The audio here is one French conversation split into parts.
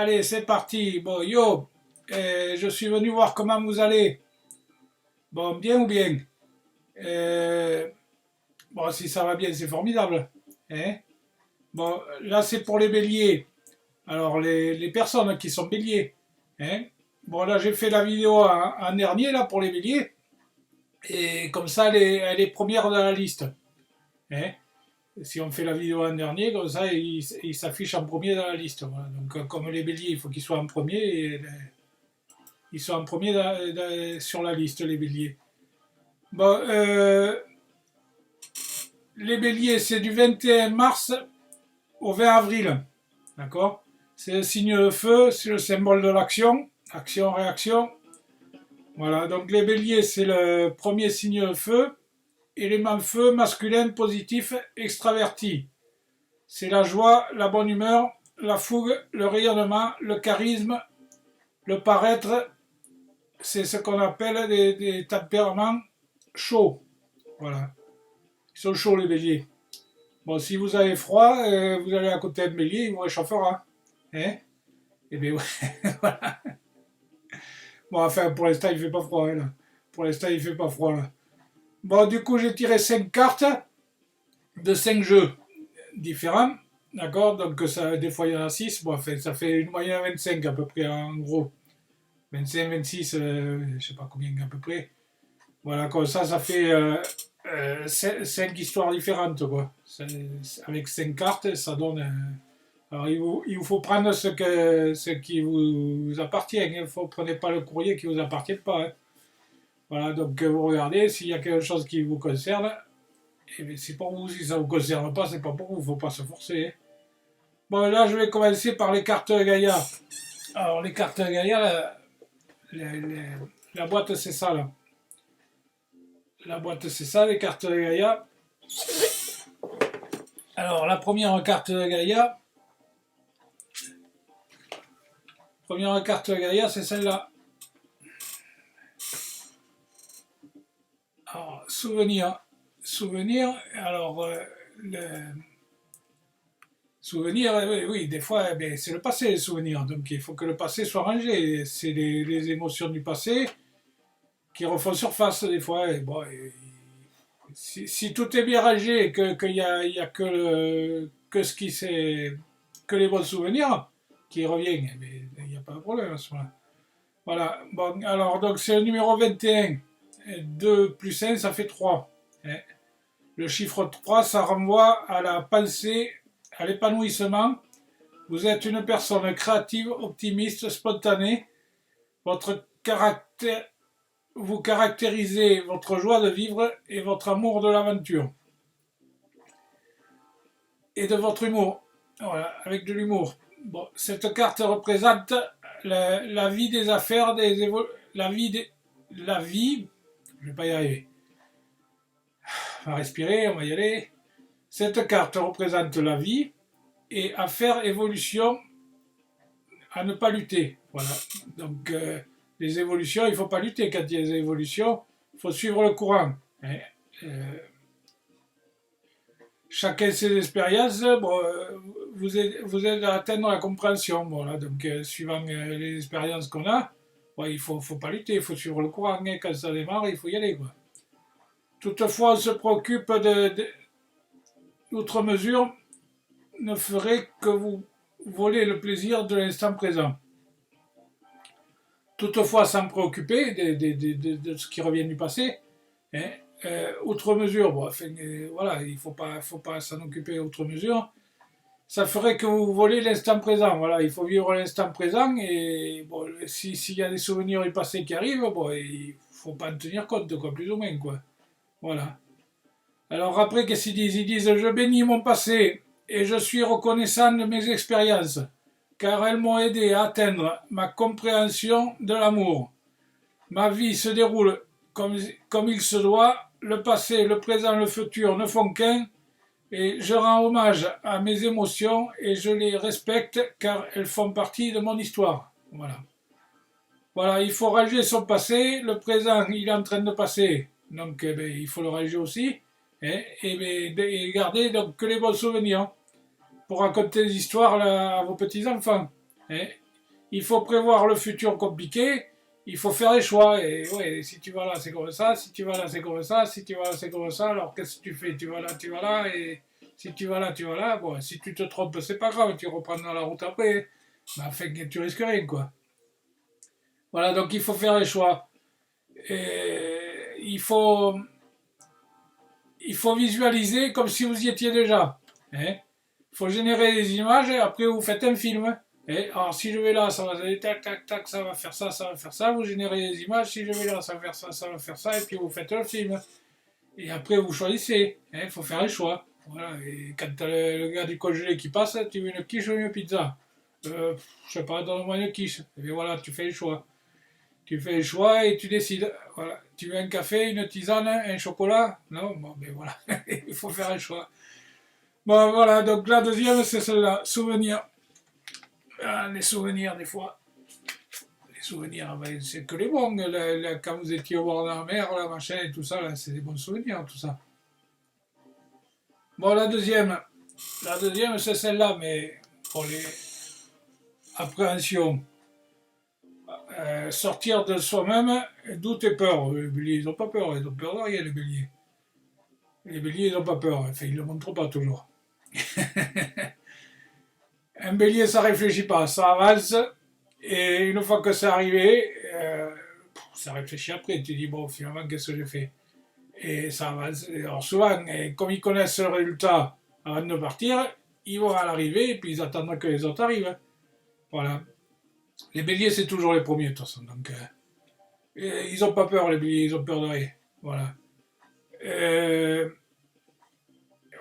Allez, c'est parti. Bon, yo, je suis venu voir comment vous allez. Bon, bien ou bien? Euh, bon, si ça va bien, c'est formidable. Hein. Bon, là, c'est pour les béliers. Alors, les personnes qui sont béliers. Hein. Bon, là, j'ai fait la vidéo en dernier, là, pour les béliers. Et comme ça, elle est première dans la liste. Hein. Si on fait la vidéo en dernier, comme ça, il s'affiche en premier dans la liste. Voilà. Donc, comme les béliers, il faut qu'ils soient en premier. Ils sont en premier sur la liste, les béliers. Bon, les béliers, c'est du 21 mars au 20 avril. D'accord. C'est le signe de feu, c'est le symbole de l'action. Action, réaction. Voilà, donc les béliers, c'est le premier signe de feu. Élément feu, masculin, positif, extraverti. C'est la joie, la bonne humeur, la fougue, le rayonnement, le charisme, le paraître. C'est ce qu'on appelle des tempéraments chauds. Voilà. Ils sont chauds les béliers. Bon, si vous avez froid, vous allez à côté d'un bélier, il vous réchauffera. Hein. Eh bien, ouais, voilà. Bon, enfin, pour l'instant, il fait pas froid, hein, là. Pour l'instant, il fait pas froid, là. Bon, du coup, j'ai tiré 5 cartes de 5 jeux différents. D'accord. Donc, ça, des fois, il y en a 6. Bon, enfin, ça fait une moyenne à 25 à peu près, en gros. 25, 26, je sais pas combien à peu près. Voilà, comme ça fait 5 histoires différentes, quoi. Avec 5 cartes, ça donne. Alors, il vous faut prendre ce qui vous appartient. Il ne prenez pas le courrier qui ne vous appartient pas. Hein. Voilà, donc vous regardez, s'il y a quelque chose qui vous concerne, et c'est pour vous. Si ça ne vous concerne pas, c'est pas pour vous. Il ne faut pas se forcer. Hein. Bon, là, je vais commencer par les cartes Gaïa. Alors, les cartes Gaïa, la boîte, c'est ça, là. La boîte, c'est ça, les cartes de Gaïa. Alors, la première carte de Gaïa. Première carte de Gaïa, c'est celle-là. Alors, souvenir. Souvenir, alors, le souvenir, oui, oui, des fois, c'est le passé, les souvenirs. Donc, il faut que le passé soit rangé. C'est les émotions du passé qui refont surface, des fois. Et bon, si tout est bien rangé et qu'il y a que ce qui c'est que les bons souvenirs qui reviennent, il n'y a pas de problème à ce moment-là. Voilà. Bon, alors donc c'est le numéro 21. 2 plus 1, ça fait 3. Le chiffre 3, ça renvoie à la pensée, à l'épanouissement. Vous êtes une personne créative, optimiste, spontanée. Votre caractère Vous caractérisez votre joie de vivre et votre amour de l'aventure. Et de votre humour. Voilà, avec de l'humour. Bon, cette carte représente la vie des affaires, la vie, je vais pas y arriver. On va respirer, on va y aller. Cette carte représente la vie et à faire évolution, à ne pas lutter. Voilà. Donc, les évolutions, il ne faut pas lutter quand il y a des évolutions, il faut suivre le courant. Hein. Chacun ses expériences, bon, vous aide à atteindre la compréhension. Voilà. Donc, suivant les expériences qu'on a, bon, il ne faut pas lutter, il faut suivre le courant. Hein. Quand ça démarre, il faut y aller. Quoi. Toutefois, on se préoccupe outre mesure, ne ferait que vous voler le plaisir de l'instant présent. Toutefois, sans me préoccuper de ce qui revient du passé, hein, outre mesure, bon, enfin, voilà, il ne faut pas s'en occuper outre mesure, ça ferait que vous volez l'instant présent. Voilà, il faut vivre l'instant présent et bon, s'il y a des souvenirs du passé qui arrivent, bon, il ne faut pas en tenir compte, quoi, plus ou moins, quoi. Voilà. Alors après, qu'est-ce qu'ils disent? Ils disent, je bénis mon passé et je suis reconnaissant de mes expériences, car elles m'ont aidé à atteindre ma compréhension de l'amour. Ma vie se déroule comme il se doit, le passé, le présent, le futur ne font qu'un, et je rends hommage à mes émotions et je les respecte car elles font partie de mon histoire. Voilà. Voilà, il faut ranger son passé, le présent il est en train de passer, donc il faut le ranger aussi, hein, et garder donc que les bons souvenirs pour raconter des histoires là, à vos petits-enfants. Hein. il faut prévoir le futur compliqué, il faut faire des choix. Et ouais, si tu vas là, c'est comme ça, si tu vas là, c'est comme ça, si tu vas là, c'est comme ça, alors qu'est-ce que tu fais? Tu vas là, et si tu vas là, tu vas là. Bon, si tu te trompes, c'est pas grave, tu reprendras la route après. Mais enfin, tu risques rien, quoi. Voilà, donc il faut faire les choix. Et il faut visualiser comme si vous y étiez déjà. Hein. Il faut générer des images et après vous faites un film. Et alors si je vais là, ça va aller tac tac tac, ça va faire ça, ça va faire ça. Vous générez des images. Si je vais là, ça va faire ça, ça va faire ça. Et puis vous faites le film. Et après vous choisissez. Il faut faire les choix. Voilà. Et quand t'as le gars du congelé qui passe, tu veux une quiche ou une pizza? Je sais pas, donne-moi une quiche. Et bien voilà, tu fais le choix. Tu fais le choix et tu décides. Voilà. Tu veux un café, une tisane, un chocolat? Non? Bon, ben voilà. Il faut faire le choix. Bon, voilà. Donc la deuxième, c'est celle-là. Souvenirs. Ah, les souvenirs, des fois. Les souvenirs, ben, c'est que les bons. Quand vous étiez au bord de la mer, la machin et tout ça, c'est des bons souvenirs, tout ça. Bon, la deuxième. La deuxième, c'est celle-là, mais pour les appréhensions. Sortir de soi-même, doute et peur. Les béliers, ils n'ont pas peur, ils ont peur de rien, les béliers. Les béliers, ils n'ont pas peur, enfin, ils ne le montrent pas toujours. Un bélier, ça réfléchit pas, ça avance, et une fois que c'est arrivé, ça réfléchit après, tu dis, bon, finalement, qu'est-ce que j'ai fait? Et ça avance. Alors souvent, comme ils connaissent le résultat avant de partir, ils vont à l'arrivée, et puis ils attendent que les autres arrivent. Voilà. Les béliers, c'est toujours les premiers, de toute façon, donc... ils n'ont pas peur, les béliers, ils ont peur de rien. Voilà. Euh,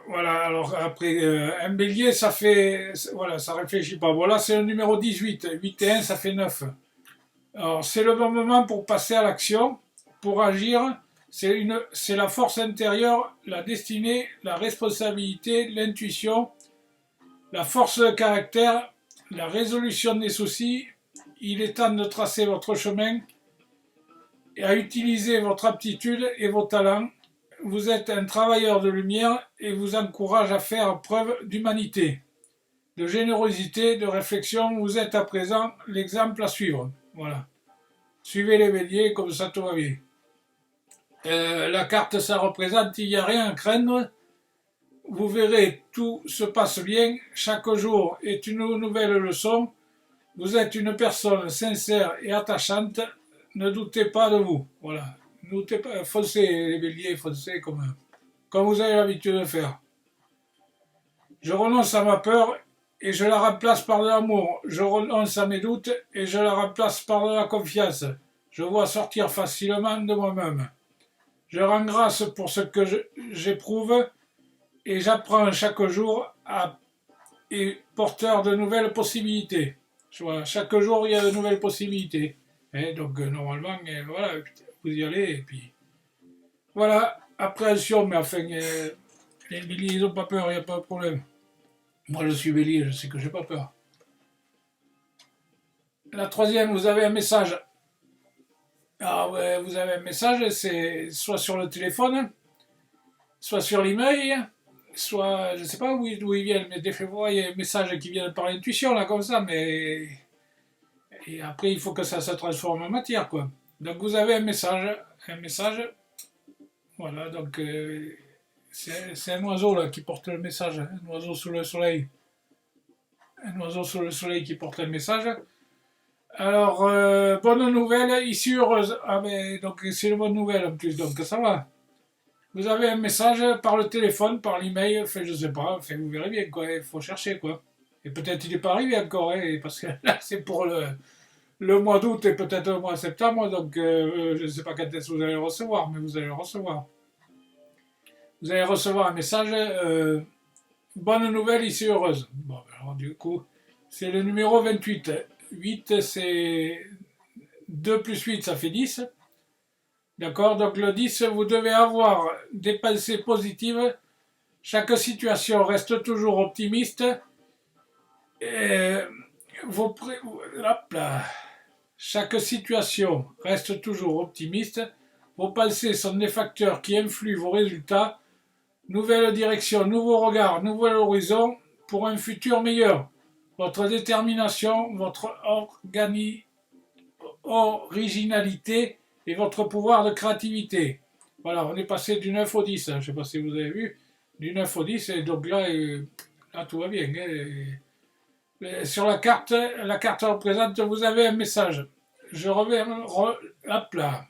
voilà, alors après, un bélier, ça fait. Voilà, ça réfléchit pas. Voilà, c'est le numéro 18. 8 et 1, ça fait 9. Alors, c'est le bon moment pour passer à l'action, pour agir. C'est la force intérieure, la destinée, la responsabilité, l'intuition, la force de caractère, la résolution des soucis. Il est temps de tracer votre chemin et à utiliser votre aptitude et vos talents. Vous êtes un travailleur de lumière et vous encourage à faire preuve d'humanité, de générosité, de réflexion. Vous êtes à présent l'exemple à suivre. Voilà. Suivez les béliers, comme ça tout va bien. La carte, ça représente, il n'y a rien à craindre. Vous verrez, tout se passe bien. Chaque jour est une nouvelle leçon. Vous êtes une personne sincère et attachante. Ne doutez pas de vous. Voilà. Ne doutez pas, foncez les béliers, foncez comme vous avez l'habitude de faire. Je renonce à ma peur et je la remplace par de l'amour. Je renonce à mes doutes et je la remplace par de la confiance. Je vois sortir facilement de moi-même. Je rends grâce pour ce que j'éprouve et j'apprends chaque jour à être porteur de nouvelles possibilités. Voilà, chaque jour, il y a de nouvelles possibilités. Et donc, normalement, voilà, vous y allez, et puis... Voilà, appréhension, mais enfin, les béliers, ils n'ont pas peur, il n'y a pas de problème. Moi, je suis bélier, je sais que j'ai pas peur. La troisième, vous avez un message. Ah ouais, vous avez un message, c'est soit sur le téléphone, soit sur l'email, soit, je sais pas d'où ils viennent, mais des fois, il y a un message qui vient par l'intuition, là, comme ça, mais... Et après, il faut que ça se transforme en matière, quoi. Donc, vous avez un message, voilà, donc... c'est un oiseau, là, qui porte le message, un oiseau sous le soleil. Un oiseau sous le soleil qui porte le message. Alors, bonne nouvelle, issue heureuse. Ah, mais donc, c'est une bonne nouvelle en plus, donc ça va. Vous avez un message par le téléphone, par l'email, enfin, je sais pas, enfin, vous verrez bien, quoi, il faut chercher, quoi. Et peut-être il n'est pas arrivé encore, hein, parce que là, c'est pour le mois d'août et peut-être le mois de septembre, donc je ne sais pas quand est-ce que vous allez le recevoir, mais vous allez le recevoir. Vous allez recevoir un message, bonne nouvelle, issue heureuse. Bon, alors du coup, c'est le numéro 28. 8, c'est 2 plus 8, ça fait 10. D'accord? Donc le 10, vous devez avoir des pensées positives. Chaque situation reste toujours optimiste. Vos hop là. Chaque situation reste toujours optimiste. Vos pensées sont des facteurs qui influent vos résultats. Nouvelle direction, nouveau regard, nouvel horizon pour un futur meilleur. votre détermination, votre originalité et votre pouvoir de créativité. Voilà, on est passé du 9 au 10, hein, je ne sais pas si vous avez vu, du 9 au 10, et donc là tout va bien. Hein. Sur la carte représente, vous avez un message. Hop là.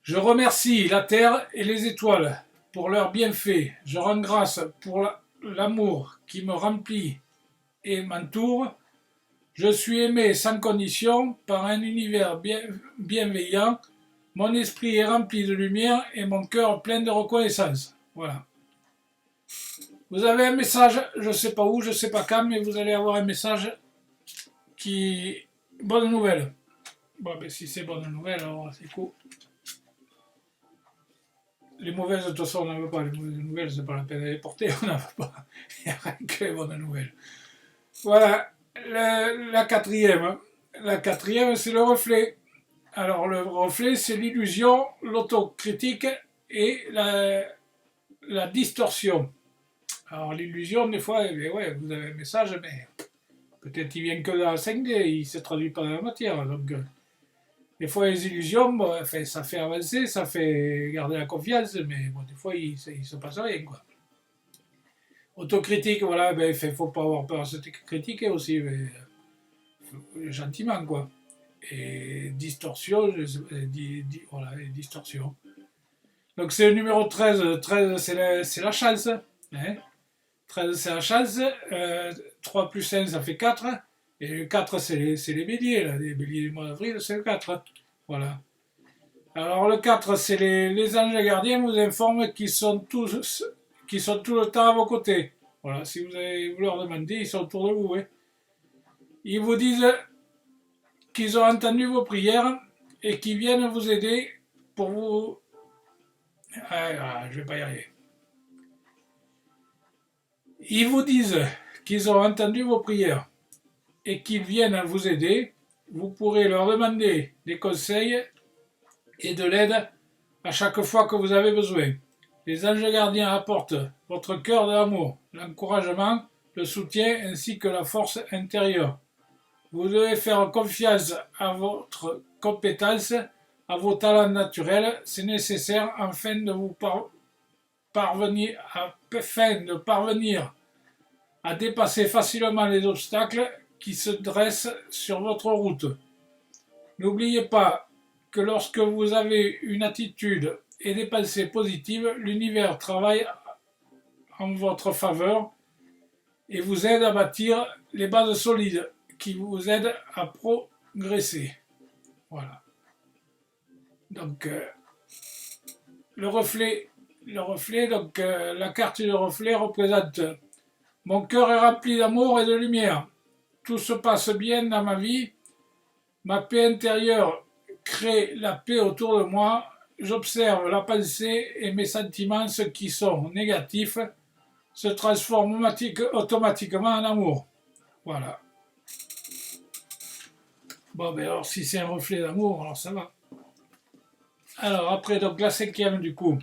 Je remercie la terre et les étoiles pour leurs bienfaits. Je rends grâce pour l'amour qui me remplit et m'entoure. Je suis aimé sans condition par un univers bienveillant. Mon esprit est rempli de lumière et mon cœur plein de reconnaissance. Voilà. Vous avez un message, je ne sais pas où, je ne sais pas quand, mais vous allez avoir un message qui... Bonne nouvelle. Bon, ben si c'est bonne nouvelle, alors c'est cool. Les mauvaises, de toute façon, on n'en veut pas. Les mauvaises nouvelles, c'est pas la peine de les porter, on n'en veut pas. Il n'y a rien que les bonnes nouvelles. Voilà, la quatrième. La quatrième, c'est le reflet. Alors, le reflet, c'est l'illusion, l'autocritique et la distorsion. Alors, l'illusion, des fois, ouais, vous avez un message, mais peut-être il vient que dans la 5D, il ne se traduit pas dans la matière. Donc, des fois, les illusions, bon, enfin, ça fait avancer, ça fait garder la confiance, mais bon, des fois, il ne se passe rien, quoi. Autocritique, voilà, ben, il ne faut pas avoir peur de se critiquer aussi, mais, gentiment, quoi. Et distorsion, voilà, et distorsion. Donc, c'est le numéro 13. 13, c'est la chance. Hein. 13, c'est la chance. 3 plus 1, ça fait 4. Et le 4, c'est les béliers, là. Les béliers du mois d'avril, c'est le 4. Voilà. Alors, le 4, c'est les anges gardiens vous informent qu'ils sont tout le temps à vos côtés. Voilà, si vous leur demandez, ils sont autour de vous. Hein. Ils vous disent qu'ils ont entendu vos prières et qu'ils viennent vous aider pour vous... Ah, je vais pas y arriver. Ils vous disent qu'ils ont entendu vos prières et qu'ils viennent vous aider. Vous pourrez leur demander des conseils et de l'aide à chaque fois que vous avez besoin. Les anges gardiens apportent votre cœur de l'amour, l'encouragement, le soutien ainsi que la force intérieure. Vous devez faire confiance à votre compétence, à vos talents naturels. C'est nécessaire afin de parvenir à dépasser facilement les obstacles qui se dressent sur votre route. N'oubliez pas que lorsque vous avez une attitude et des pensées positives, l'univers travaille en votre faveur et vous aide à bâtir les bases solides qui vous aident à progresser. Voilà. Donc, le reflet, donc la carte du reflet représente mon cœur est rempli d'amour et de lumière. Tout se passe bien dans ma vie. Ma paix intérieure crée la paix autour de moi. J'observe la pensée et mes sentiments, ceux qui sont négatifs, se transforment automatiquement en amour. Voilà. Bon, ben alors, si c'est un reflet d'amour, alors ça va. Alors, après, donc la cinquième, du coup.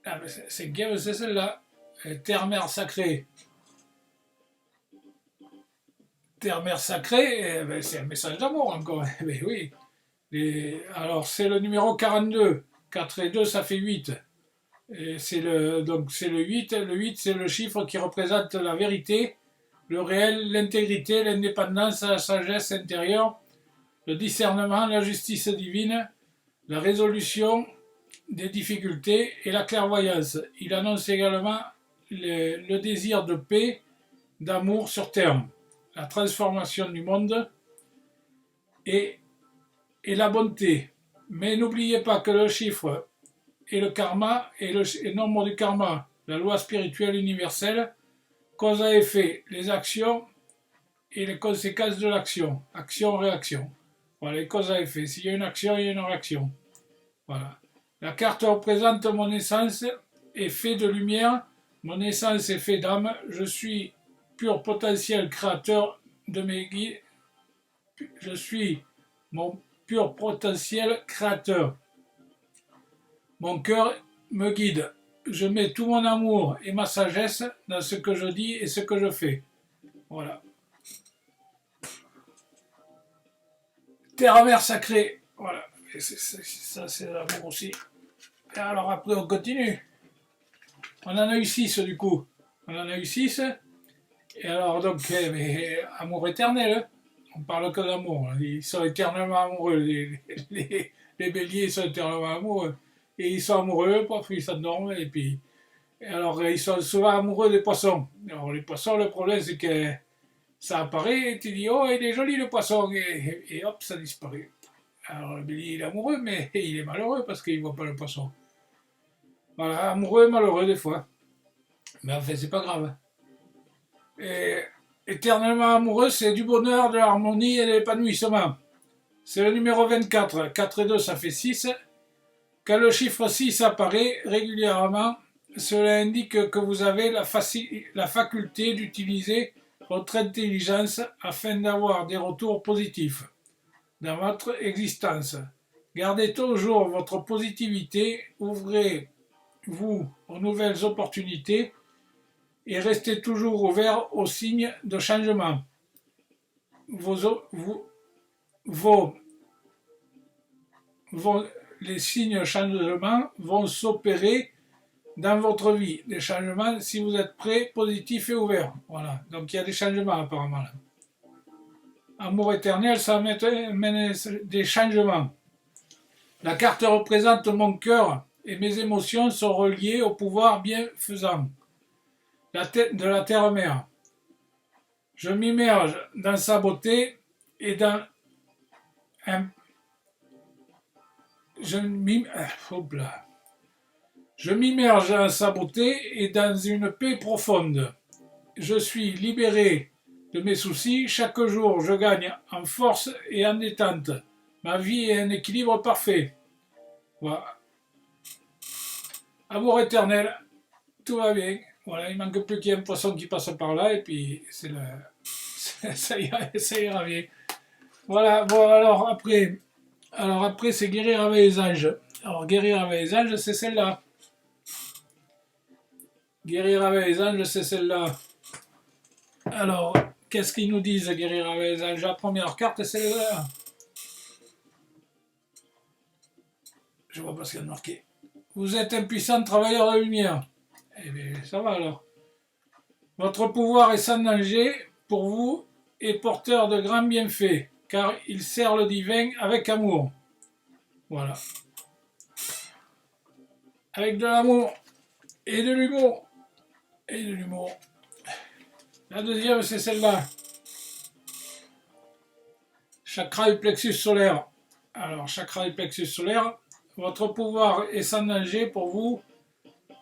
La cinquième, c'est celle-là. Terre-mère sacrée. Terre-mère sacrée, eh ben, c'est un message d'amour encore. Mais oui. Alors, c'est le numéro 42. 4 et 2, ça fait 8. Et donc, c'est le 8. Le 8, c'est le chiffre qui représente la vérité, le réel, l'intégrité, l'indépendance, la sagesse intérieure, le discernement, la justice divine, la résolution des difficultés et la clairvoyance. Il annonce également le désir de paix, d'amour sur terre, la transformation du monde et la bonté. Mais n'oubliez pas que le chiffre et le karma et le nombre du karma, la loi spirituelle universelle, cause à effet, les actions et les conséquences de l'action, action-réaction. Voilà, les causes à effet. S'il y a une action, il y a une réaction. Voilà. La carte représente mon essence est fait de lumière, mon essence est fait d'âme, je suis pur potentiel créateur de mes guides, je suis mon pur potentiel créateur. Mon cœur me guide je mets tout mon amour et ma sagesse dans ce que je dis et ce que je fais. Voilà. Terre, mer sacrée. Voilà. Et ça, c'est l'amour aussi. Et alors après, on continue. On en a eu 6 du coup. On en a eu 6. Et alors, donc, amour éternel. On parle que d'amour. Ils sont éternellement amoureux. Les béliers sont éternellement amoureux. Et ils sont amoureux, parfois ils s'endorment. Et puis, et alors, ils sont souvent amoureux des poissons. Alors, les poissons, le problème, c'est que ça apparaît et tu dis, oh, il est joli le poisson. Et hop, ça disparaît. Alors, le bélier, il est amoureux, mais il est malheureux parce qu'il ne voit pas le poisson. Voilà, amoureux et malheureux des fois. Mais en fait, c'est pas grave. Et éternellement amoureux, c'est du bonheur, de l'harmonie et de l'épanouissement. C'est le numéro 24. 4 et 2, ça fait 6. Quand le chiffre 6 apparaît régulièrement, cela indique que vous avez la faculté d'utiliser votre intelligence afin d'avoir des retours positifs dans votre existence. Gardez toujours votre positivité, ouvrez-vous aux nouvelles opportunités et restez toujours ouvert aux signes de changement. Vos, les signes de changement vont s'opérer dans votre vie. Des changements si vous êtes prêt, positif et ouvert. Voilà. Donc il y a des changements apparemment là. Amour éternel, ça mène des changements. La carte représente mon cœur et mes émotions sont reliées au pouvoir bienfaisant de la terre-mère. Je m'immerge dans sa beauté et dans un... Je m'immerge dans sa beauté et dans une paix profonde. Je suis libéré de mes soucis. Chaque jour, je gagne en force et en détente. Ma vie est un équilibre parfait. Voilà. Amour éternel, tout va bien. Voilà, il manque plus qu'il y ait un poisson qui passe par là et puis c'est le... ça ira bien. Voilà, bon alors après c'est guérir avec les anges. Alors guérir avec les anges, c'est celle-là. Guérir avec les anges, c'est celle-là. Alors, qu'est-ce qu'ils nous disent, guérir avec les anges? La première carte, c'est celle-là. Je vois pas ce qu'il y a marqué. Vous êtes un puissant travailleur de lumière. Eh bien, ça va alors. Votre pouvoir est sans danger pour vous et porteur de grands bienfaits, car il sert le divin avec amour. Voilà. Avec de l'amour et de l'humour. Et de l'humour. La deuxième, c'est celle-là. Chakra du plexus solaire. Alors, chakra du plexus solaire, votre pouvoir est sans danger pour vous.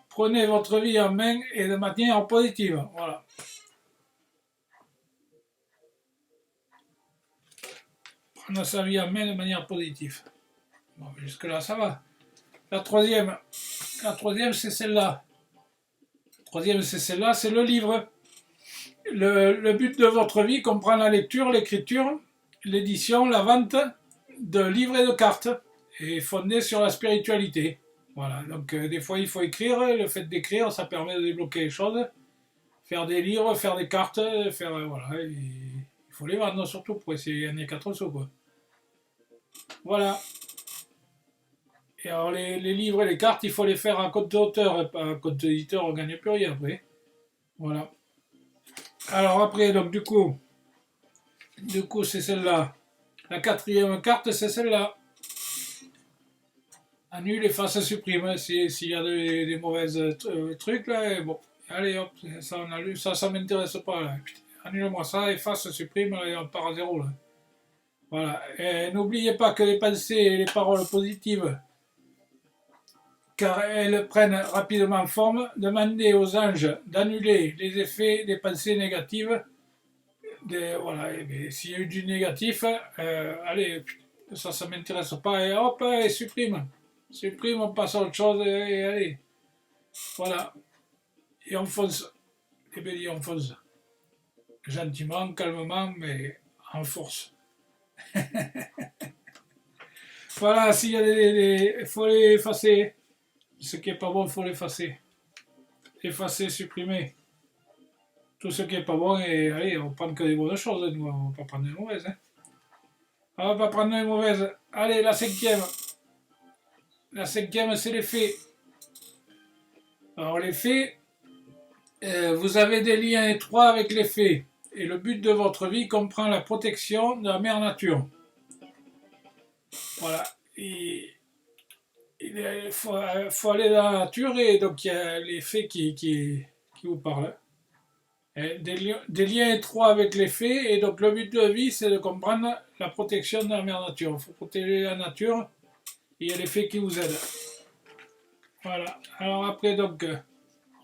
Prenez votre vie en main et de manière positive. Voilà. Prendre sa vie en main de manière positive. Bon, jusque-là, ça va. La troisième, c'est celle-là. La troisième, c'est celle-là, c'est le livre. Le but de votre vie comprend la lecture, l'écriture, l'édition, la vente de livres et de cartes, et fondé sur la spiritualité. Voilà, donc des fois il faut écrire, le fait d'écrire, ça permet de débloquer les choses, faire des livres, faire des cartes, voilà, il faut les vendre surtout pour essayer de gagner 4 sous, quoi. Voilà. Et alors les livres et les cartes, il faut les faire à compte d'auteur, pas à compte d'éditeur, on ne gagne plus rien après. Voilà. Alors après, donc du coup c'est celle-là. La quatrième carte, c'est celle-là. Annule, efface, supprime. S'il y a des mauvaises trucs là, et bon, allez hop, ça on a lu, ça m'intéresse pas là. Annule-moi ça, efface, supprime, et on part à zéro là. Voilà. N'oubliez pas que les pensées et les paroles positives, car elles prennent rapidement forme, demandez aux anges d'annuler les effets des pensées négatives. Voilà, s'il y a eu du négatif, allez, ça m'intéresse pas, et hop, et supprime. Supprime, on passe à autre chose, et allez. Voilà. Et on fonce. Les béliers, on fonce. Gentiment, calmement, mais en force. Voilà, s'il y a il faut les effacer. Ce qui est pas bon, il faut l'effacer. effacer, supprimer tout ce qui est pas bon et allez, on prend que des bonnes choses, nous, on va pas prendre des mauvaises. Hein. On va pas prendre des mauvaises. Allez, la cinquième. La cinquième, c'est les faits. Alors les faits, vous avez des liens étroits avec les faits. Et le but de votre vie comprend la protection de la mère nature. Voilà. Il faut aller dans la nature et donc il y a les faits qui vous parlent. Des liens étroits avec les faits et donc le but de la vie c'est de comprendre la protection de la mère nature. Il faut protéger la nature et il y a les faits qui vous aident. Voilà. Alors après donc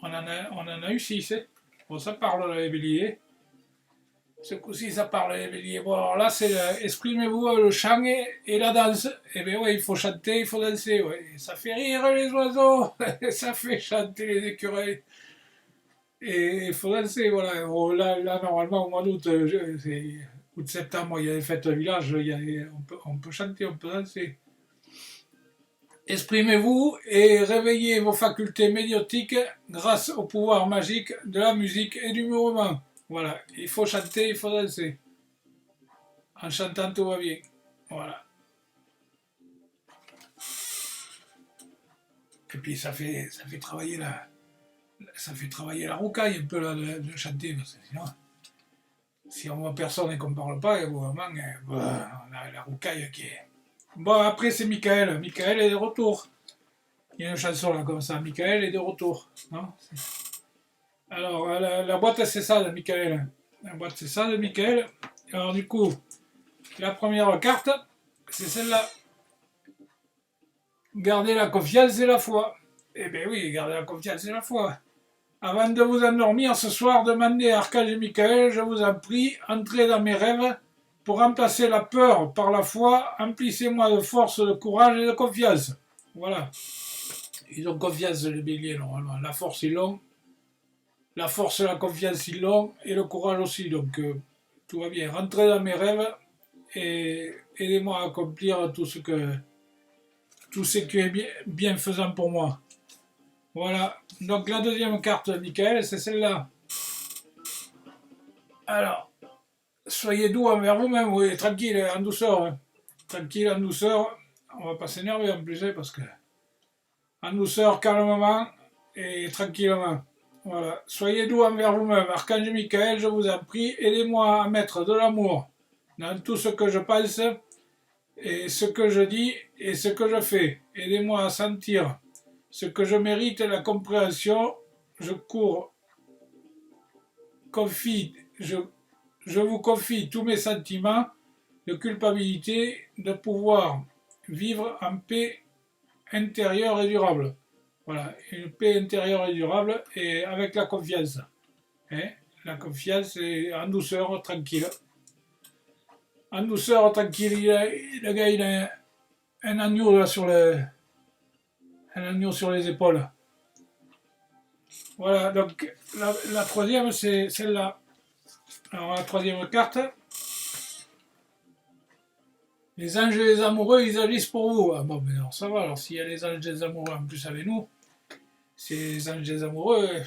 on en a eu 6. Hein. Bon ça parle les béliers. Ce coup-ci, ça parle les béliers. Bon, alors là, c'est exprimez-vous le chant et la danse. Eh bien, ouais, il faut chanter, il faut danser. Ouais. Ça fait rire les oiseaux, ça fait chanter les écureuils. Et il faut danser, voilà. Bon, là, normalement, au mois d'août, août-septembre, il y a les fêtes de village, on peut chanter, on peut danser. Exprimez-vous et réveillez vos facultés médiotiques grâce au pouvoir magique de la musique et du mouvement. Voilà, il faut chanter, il faut danser. En chantant, tout va bien. Voilà. Et puis ça fait travailler la roucaille un peu là, de chanter. Parce que sinon, si on voit personne et qu'on ne parle pas, vraiment, on a la roucaille qui est. Bon, après c'est Michael. Michael est de retour. Il y a une chanson là comme ça. Michael est de retour. Non alors, la boîte c'est ça de Michael. La boîte c'est ça de Michael. Alors du coup, la première carte, c'est celle-là. Gardez la confiance et la foi. Eh bien oui, gardez la confiance et la foi. Avant de vous endormir ce soir, demandez à Archange Michael, je vous en prie, entrez dans mes rêves. Pour remplacer la peur par la foi, emplissez-moi de force, de courage et de confiance. Voilà. Ils ont confiance, les béliers, normalement. La force, ils l'ont. La force et la confiance, ils l'ont. Et le courage aussi. Donc, tout va bien. Rentrez dans mes rêves et aidez-moi à accomplir tout ce qui est bienfaisant pour moi. Voilà. Donc, la deuxième carte, Michael, c'est celle-là. Alors, soyez doux envers vous-même, oui, tranquille, en douceur. Hein. Tranquille, en douceur. On va pas s'énerver en plus, parce que. En douceur, calmement et tranquillement. Voilà. Soyez doux envers vous-même. Archange Michael, je vous en prie, aidez-moi à mettre de l'amour dans tout ce que je pense et ce que je dis et ce que je fais. Aidez-moi à sentir ce que je mérite et la compréhension. Je vous confie tous mes sentiments de culpabilité, de pouvoir vivre en paix intérieure et durable. Voilà, une paix intérieure et durable et avec la confiance. Hein? La confiance et en douceur, tranquille. En douceur, tranquille, le gars il a un agneau là un agneau sur les épaules. Voilà, donc la troisième c'est celle-là. Alors la troisième carte. Les anges et les amoureux, ils agissent pour vous. Ah bon, mais alors ça va, alors s'il y a les anges et les amoureux en plus avec nous, c'est les anges des amoureux.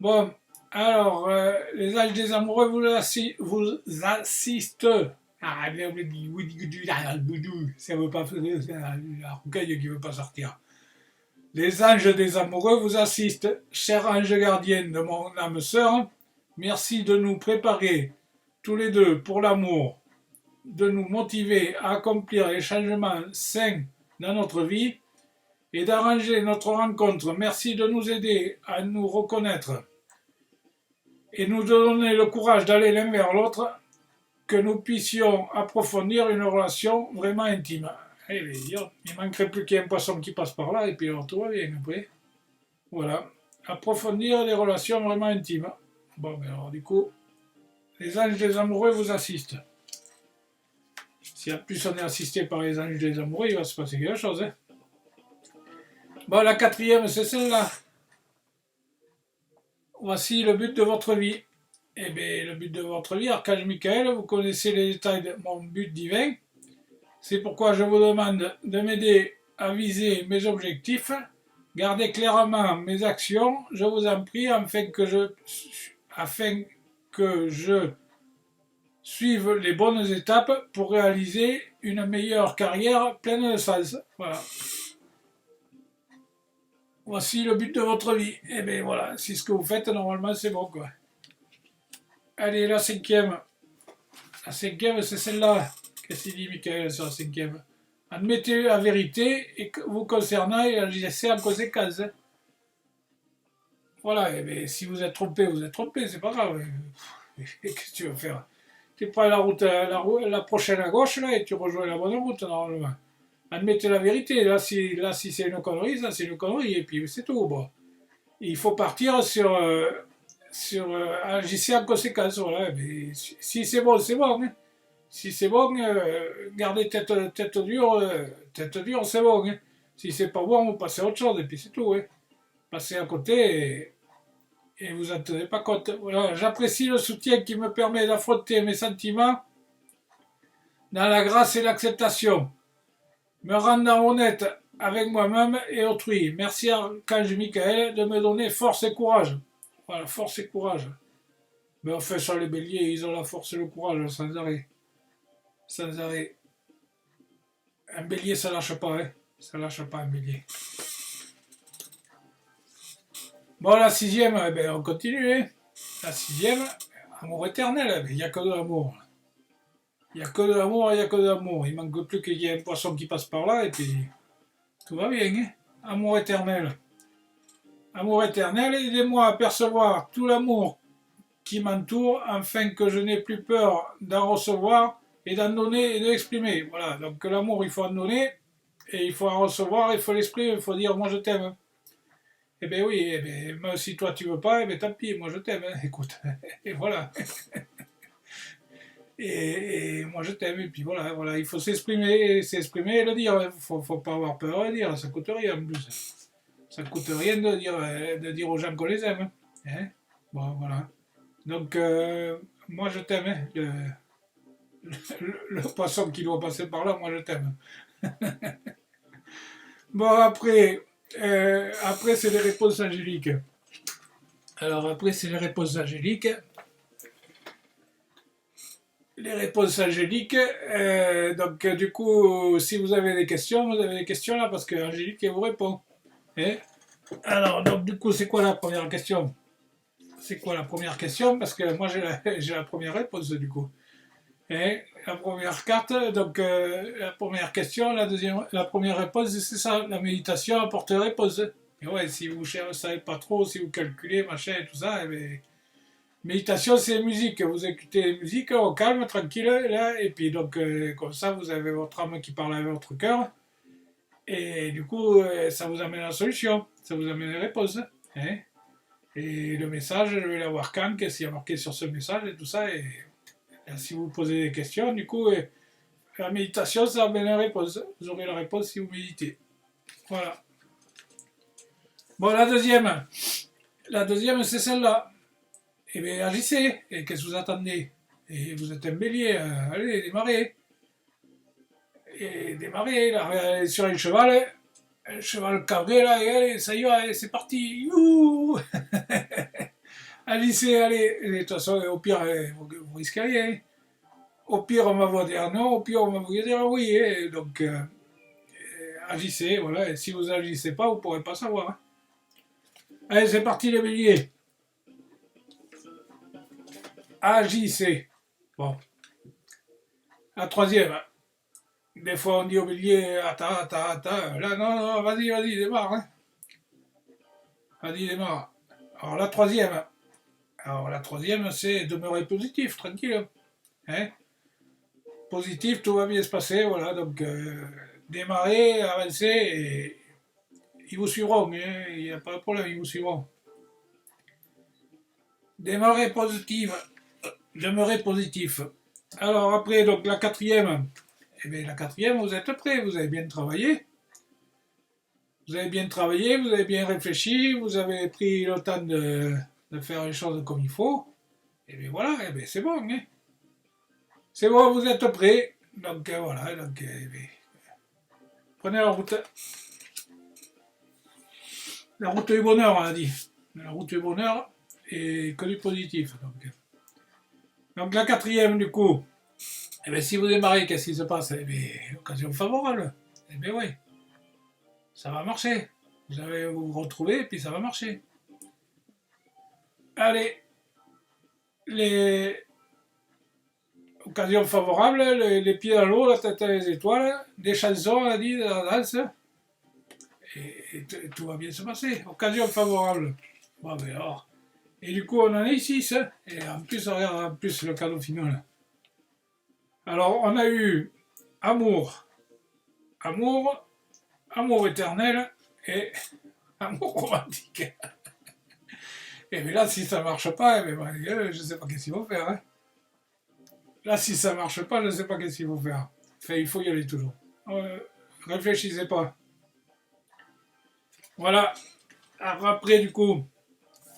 Bon, alors, les anges des amoureux vous assistent. Ah, ça veut pas faire, c'est la roucaille qui veut pas sortir. Les anges des amoureux vous assistent, cher ange gardien de mon âme sœur. Merci de nous préparer tous les deux pour l'amour, de nous motiver à accomplir les changements sains dans notre vie et d'arranger notre rencontre. Merci de nous aider à nous reconnaître et nous donner le courage d'aller l'un vers l'autre, que nous puissions approfondir une relation vraiment intime. Il manquerait plus qu'il y ait un poisson qui passe par là et puis alors tout va bien après. Voilà. Approfondir des relations vraiment intimes. Bon, mais alors du coup, les anges des amoureux vous assistent. Si en plus on est assisté par les anges des amoureux, il va se passer quelque chose. Hein. Bon, la quatrième, c'est celle-là. Voici le but de votre vie. Eh bien, le but de votre vie, Archange Michael, vous connaissez les détails de mon but divin. C'est pourquoi je vous demande de m'aider à viser mes objectifs, Gardez clairement mes actions, je vous en prie, afin que je suive les bonnes étapes pour réaliser une meilleure carrière pleine de sens. Voilà. Voici le but de votre vie. Et bien voilà, si ce que vous faites, normalement, c'est bon, quoi. Allez, la cinquième. La cinquième, c'est celle-là. Qu'est-ce qu'il dit, Michael, sur la cinquième? Admettez la vérité et vous concernant et agissez en conséquence. Voilà, et bien, si vous êtes trompé, c'est pas grave. Qu'est-ce que tu veux faire? Tu prends la prochaine à gauche, là, et tu rejoins la bonne route, normalement. Admettez la vérité. Là, si c'est une connerie, ça, c'est une connerie, et puis c'est tout. Bon. Il faut partir sur agissez en conséquence. Voilà. Mais si c'est bon, c'est bon. Hein. Si c'est bon, gardez tête dure, c'est bon. Hein. Si c'est pas bon, vous passez à autre chose, et puis c'est tout. Hein. Passez à côté et vous en tenez pas compte. Voilà. J'apprécie le soutien qui me permet d'affronter mes sentiments dans la grâce et l'acceptation, me rendant honnête avec moi-même et autrui. Merci Archange Michael de me donner force et courage. Voilà, force et courage. Mais enfin, sur les béliers, ils ont la force et le courage, sans arrêt. Sans arrêt. Un bélier, ça lâche pas, hein. Ça lâche pas un bélier. Bon, la sixième, eh ben, on continue, hein. La sixième, amour éternel, il n'y a que de l'amour. Il n'y a que de l'amour, il n'y a que de l'amour. Il manque plus qu'il y ait un poisson qui passe par là, et puis tout va bien, hein. Amour éternel. Amour éternel, aidez-moi à percevoir tout l'amour qui m'entoure, afin que je n'ai plus peur d'en recevoir et d'en donner et de l'exprimer. Voilà, donc l'amour, il faut en donner, et il faut en recevoir, il faut l'exprimer, il faut dire moi je t'aime. Eh bien oui, eh bien, même si toi tu veux pas, eh bien tant pis, moi je t'aime, hein, écoute. Et voilà. Et moi je t'aime, et puis voilà, il faut s'exprimer et le dire. Il faut pas avoir peur de le dire, ça coûte rien en plus. Ça coûte rien de dire aux gens qu'on les aime. Hein. Bon, voilà. Donc, moi je t'aime, hein. Le poisson qui doit passer par là, moi je t'aime. Bon, après c'est les réponses angéliques. Alors, après, c'est les réponses angéliques. Les réponses angéliques. Donc, du coup, si vous avez des questions, vous avez des questions là, parce que Angélique, elle vous répond. Hein. Alors, donc, du coup, c'est quoi la première question? C'est quoi la première question? Parce que moi, j'ai la première réponse, du coup. Et la première carte, donc la première question, la première réponse, c'est ça, la méditation apporte réponse. Et ouais, si vous ne savez pas trop, si vous calculez, machin et tout ça, eh bien, méditation, c'est musique. Vous écoutez la musique au calme, tranquille, là, et puis donc, comme ça, vous avez votre âme qui parle avec votre cœur, et du coup, ça vous amène à la solution, ça vous amène à la réponse. Hein. Et le message, je vais l'avoir quand, qu'est-ce qu'il y a marqué sur ce message et tout ça, et si vous posez des questions, du coup, la méditation, ça amène la réponse. Vous aurez la réponse si vous méditez. Voilà. Bon, la deuxième, c'est celle-là. Eh bien, agissez. Et qu'est-ce que vous attendez? Et vous êtes un bélier, allez, démarrez. Et démarrez, là, sur un cheval cabré, là, et allez, ça y va, c'est parti. Youhou. Agissez, allez. Et de toute façon, au pire, vous risquez rien. Au pire, on va vous dire non, au pire, on va vous dire oui. Et donc, agissez, voilà. Et si vous n'agissez pas, vous ne pourrez pas savoir. Hein. Allez, c'est parti, les béliers. Agissez. Bon. La troisième. Des fois, on dit au bélier, attends. Là, non, vas-y, démarre. Hein. Vas-y, démarre. Alors, la troisième, c'est demeurer positif, tranquille. Hein. Positif, tout va bien se passer, voilà. Donc, démarrer, avancer, et ils vous suivront, mais il n'y a pas de problème, ils vous suivront. Demeurez positif. Alors après, donc la quatrième, eh bien la quatrième, vous êtes prêts, vous avez bien travaillé. Vous avez bien réfléchi, vous avez pris le temps de faire les choses comme il faut. Et bien voilà, et bien c'est bon, hein. C'est bon, vous êtes prêts. Donc voilà, donc prenez la route. la route du bonheur, on a dit. La route du bonheur et que du positif. Donc la quatrième, du coup, eh bien, si vous démarrez, qu'est-ce qui se passe? Eh bien, occasion favorable. Eh bien oui, ça va marcher. Vous allez vous retrouver et puis ça va marcher. Allez, les occasions favorables, les pieds dans l'eau, la tête dans les étoiles, des chansons, on a dit, de la danse, et tout va bien se passer. Occasion favorable. Bon, ben alors. Et du coup, on en est 6. Et en plus, regarde en plus le cadeau final. Alors, on a eu amour, amour, amour éternel et amour romantique. Et bien là, si ça marche pas, eh bien, je sais pas qu'est-ce qu'il faut faire. Hein. Là, si ça marche pas, je sais pas qu'est-ce qu'il faut faire. Enfin, il faut y aller toujours. Réfléchissez pas. Voilà. Alors après, du coup,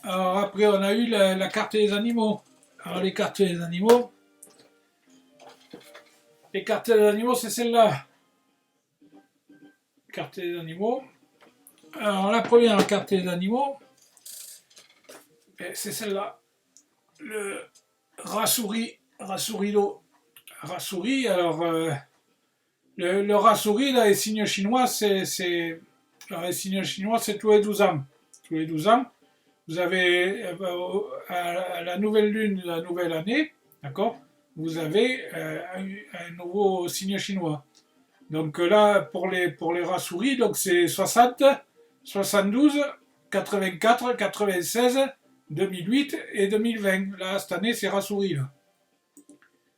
alors après, on a eu la carte des animaux. Alors les cartes des animaux, c'est celle-là. Carte des animaux. Alors la première carte des animaux, c'est celle-là. Le Rassourilo. Rassouri, alors le Rassouri, là, les signes chinois, les signes chinois, c'est tous les 12 ans. Tous les 12 ans, vous avez à la nouvelle lune, la nouvelle année, d'accord, vous avez un nouveau signe chinois. Donc là, pour les Rassouri, donc c'est 60, 72, 84, 96, 2008 et 2020. Là, cette année, c'est Rassouri, là.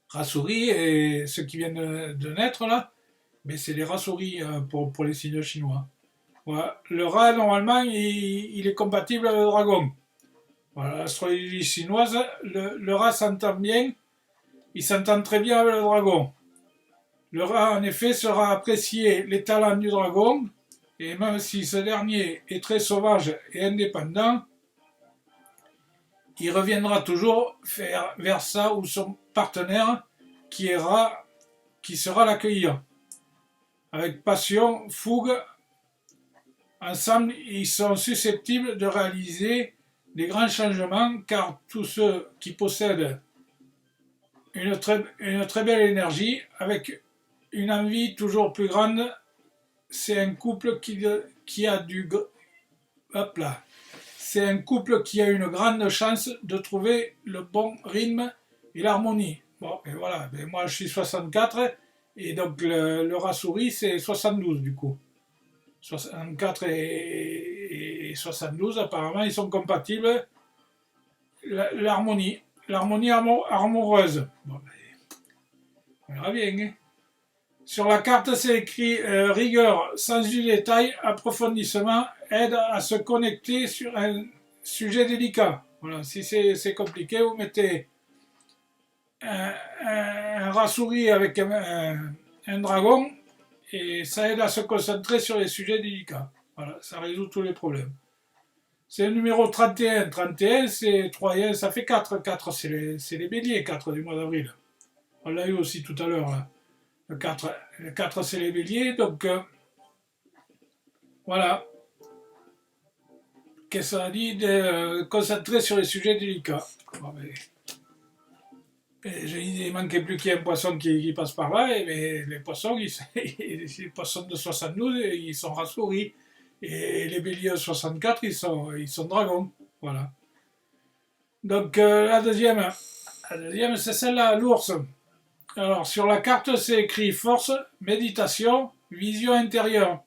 Rassouri et ceux qui viennent de naître, là, mais c'est les Rassouri pour les signes chinois. Voilà. Le rat, normalement, il est compatible avec le dragon. Voilà, l'astrologie chinoise, le rat s'entend bien, il s'entend très bien avec le dragon. Le rat, en effet, sera apprécié les talents du dragon, et même si ce dernier est très sauvage et indépendant, il reviendra toujours vers ça ou son partenaire qui sera l'accueillir. Avec passion, fougue, ensemble, ils sont susceptibles de réaliser des grands changements car tous ceux qui possèdent une très belle énergie avec une envie toujours plus grande, c'est un couple qui a du... Hop là. C'est un couple qui a une grande chance de trouver le bon rythme et l'harmonie. Bon, et voilà, ben moi je suis 64 et donc le Rassouri c'est 72 du coup. 64 et 72 apparemment ils sont compatibles. L'harmonie amoureuse. Bon, ben, on verra bien. Hein. Sur la carte c'est écrit rigueur, sens du détail, approfondissement, aide à se connecter sur un sujet délicat. Voilà, si c'est compliqué, vous mettez un Rassouri avec un dragon et ça aide à se concentrer sur les sujets délicats. Voilà, ça résout tous les problèmes. C'est le numéro 31. 31, c'est 3 et 1, ça fait 4. 4, c'est les béliers, 4 du mois d'avril. On l'a eu aussi tout à l'heure, là. Le 4 c'est les béliers, donc voilà. Qu'est-ce que ça dit de concentrer sur les sujets délicats. Bon, j'ai dit, il manquait plus qu'il y ait un poisson qui passe par là, et les poissons, les poissons de 72, ils sont Rassouri. Et les béliers de 64, ils sont dragons. Voilà. Donc la deuxième, c'est celle-là, l'ours. Alors sur la carte, c'est écrit force, méditation, vision intérieure.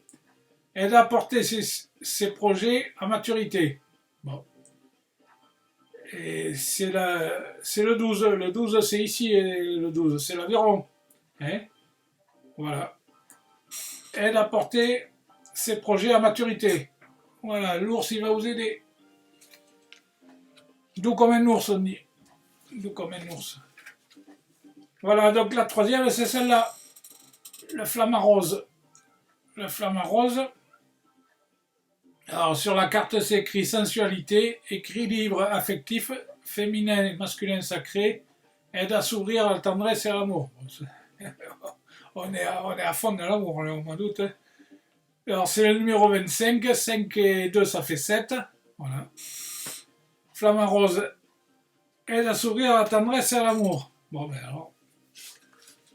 Aide à porter ses projets à maturité. Bon. Et c'est le 12. Le 12, c'est ici, et le 12, c'est l'aviron. Hein, voilà. Aide à porter ses projets à maturité. Voilà, l'ours, il va vous aider. Doux comme un ours, on dit. Doux comme un ours. Voilà, donc la troisième, c'est celle-là. Le flamant rose. Le flamant rose. Alors, sur la carte, c'est écrit sensualité, équilibre affectif, féminin, masculin sacré, aide à s'ouvrir à la tendresse et à l'amour. On est à fond dans l'amour, on m'en doute. Alors c'est le numéro 25, 5 et 2 ça fait 7. Voilà. Flamme rose aide à s'ouvrir à la tendresse et à l'amour. Bon ben alors.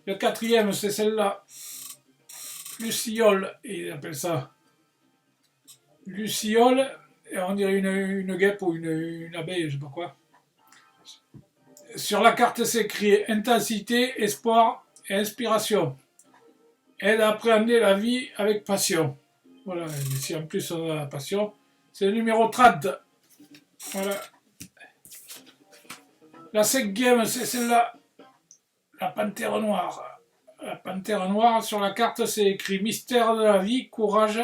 Le quatrième c'est celle-là. Luciole, il appelle ça. Luciole, et on dirait une guêpe ou une abeille, je sais pas quoi. Sur la carte c'est écrit intensité, espoir et inspiration. Aide à appréhender la vie avec passion. Voilà, et si en plus on a la passion, c'est le numéro 30. Voilà. La cinquième, c'est celle-là, la panthère noire. La panthère noire, sur la carte, c'est écrit mystère de la vie, courage,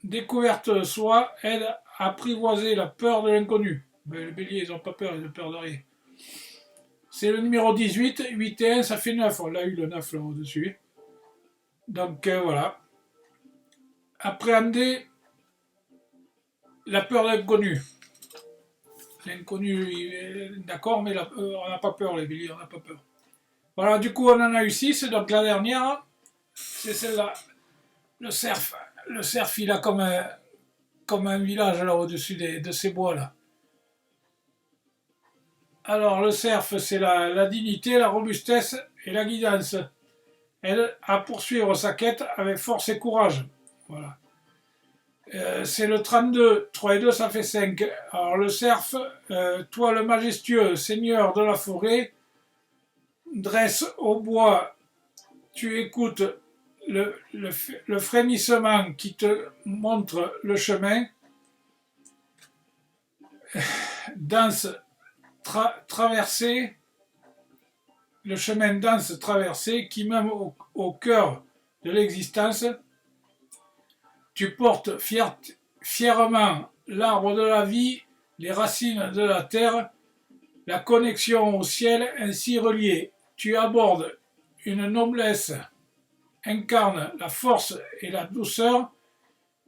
découverte de soi, aide à apprivoiser la peur de l'inconnu. Mais les béliers, ils n'ont pas peur, ils ont peur de rien. C'est le numéro 18, 8 et 1, ça fait 9. On l'a eu le 9 là au-dessus. Donc voilà. Appréhender la peur de l'inconnu. L'inconnu, d'accord, mais on n'a pas peur, les béliers, on n'a pas peur. Voilà, du coup, on en a eu 6, donc la dernière, c'est celle-là, le cerf. Le cerf, il a comme un village là au-dessus de ces bois-là. Alors, le cerf, c'est la dignité, la robustesse et la guidance. Aide à poursuivre sa quête avec force et courage. Voilà. C'est le 32, 3 et 2, ça fait 5. Alors, le cerf, toi le majestueux seigneur de la forêt, dresse au bois, tu écoutes le frémissement qui te montre le chemin, danse traversée, le chemin dense traversé qui même au cœur de l'existence, tu portes fièrement l'arbre de la vie, les racines de la terre, la connexion au ciel ainsi reliée. Tu abordes une noblesse, incarne la force et la douceur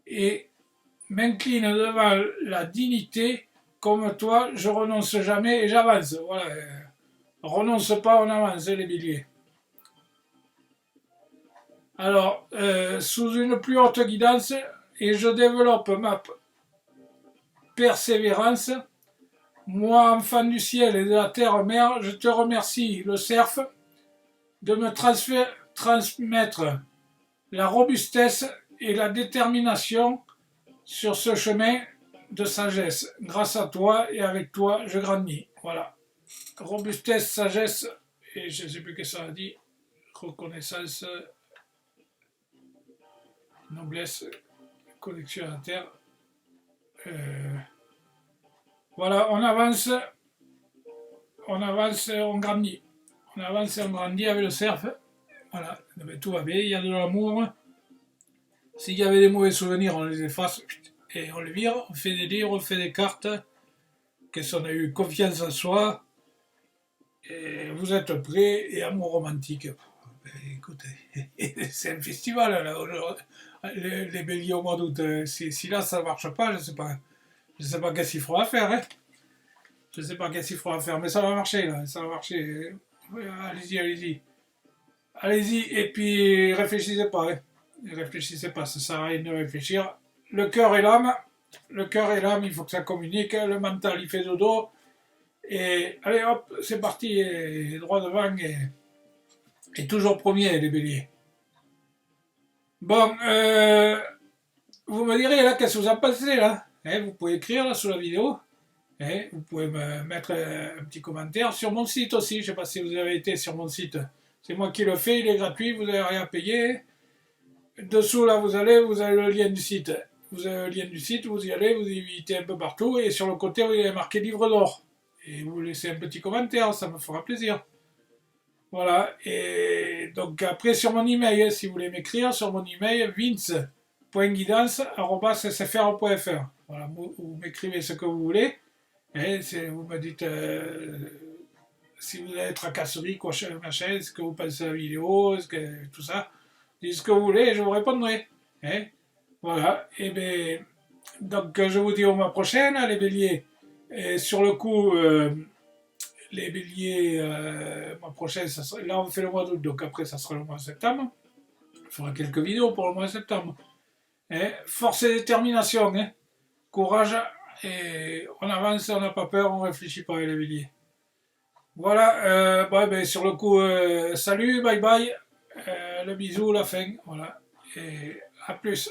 et m'incline devant la dignité. Comme toi, je renonce jamais et j'avance. Voilà. Renonce pas, on avance, les béliers. Alors, sous une plus haute guidance, et je développe ma persévérance, moi, enfant du ciel et de la terre-mère, je te remercie, le cerf, de me transmettre la robustesse et la détermination sur ce chemin de sagesse. Grâce à toi et avec toi, je grandis. Voilà. Robustesse, sagesse, et je ne sais plus ce que ça a dit, reconnaissance, noblesse, connexion à la terre. Voilà, on avance, on grandit. On avance et on grandit avec le cerf. Voilà, tout va bien, il y a de l'amour. S'il y avait des mauvais souvenirs, on les efface et on les vire. On fait des livres, on fait des cartes. Qu'est-ce qu'on a eu confiance en soi. Et vous êtes prêts et amour romantique. Ben, écoutez, c'est un festival là, les béliers au mois d'août. Si là ça ne marche pas, je ne sais pas. Je sais pas qu'est-ce qu'il faudra faire. Hein. Je ne sais pas qu'est-ce qu'il faudra faire, mais ça va marcher là. Ça va marcher. Allez-y, allez-y. Allez-y et puis réfléchissez pas. Hein. Réfléchissez pas, ça sert à rien de réfléchir. Le cœur et l'âme, il faut que ça communique. Le mental, il fait dodo. Et allez hop, c'est parti, et droit devant et toujours premier, les béliers. Bon, vous me direz là, qu'est-ce que vous en pensez là, vous pouvez écrire là sous la vidéo. Vous pouvez me mettre un petit commentaire sur mon site aussi. Je ne sais pas si vous avez été sur mon site. C'est moi qui le fais, il est gratuit, vous n'avez rien à payer. Dessous là, vous avez le lien du site. Vous avez le lien du site, vous y allez, vous y visitez un peu partout. Et sur le côté, vous avez marqué livre d'or. Et vous laissez un petit commentaire, ça me fera plaisir. Voilà, et donc après sur mon email, si vous voulez m'écrire, sur mon email, vince.guidance@sfr.fr. Voilà, vous m'écrivez ce que vous voulez, et vous me dites si vous avez tracasserie, quoi, machin, ce que vous pensez de la vidéo, tout ça, dites ce que vous voulez et je vous répondrai. Hein. Voilà, et bien, donc je vous dis au mois prochain, les béliers. Et sur le coup, les béliers, le mois prochain, là on fait le mois d'août, donc après ça sera le mois de septembre. Il faudra quelques vidéos pour le mois de septembre. Force et détermination, hein. Courage, et on avance, on n'a pas peur, on réfléchit pas, les béliers. Voilà, ben, sur le coup, salut, bye bye, le bisou, la fin, voilà, et à plus.